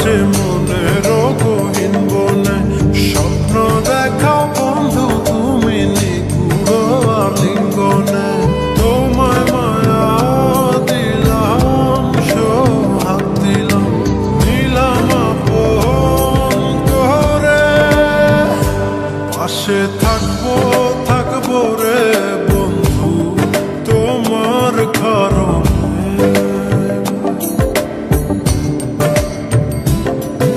আসে মনের গহীন বনে, স্বপ্ন দেখাও বন্ধু তুমি নিগুড় আলিঙ্গনে। তোমায় মায়া দিলাম, সোহাগ দিলাম, নিলাম আপন করে। পাশে থাকবো থাকবো রে বন্ধু তোমার কারণে।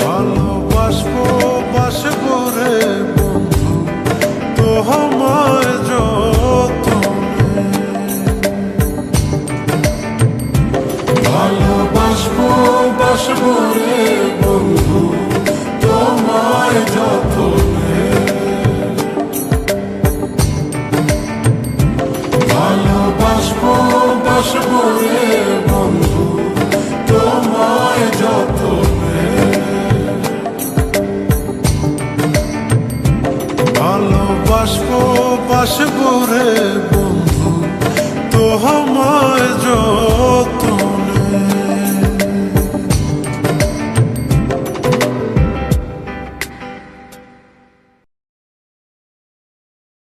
ভালোবাসবো বাসবো রে বন্ধু তোমায় যতনে। ভালোবাসবো বাসবো রে বন্ধু তোমায় যতনে। ভালোবাসবো বাসবো রে বন্ধু তোমায় যতনে। ভালোবাসবো বাসবো রে বন্ধু তোমায় যতনে।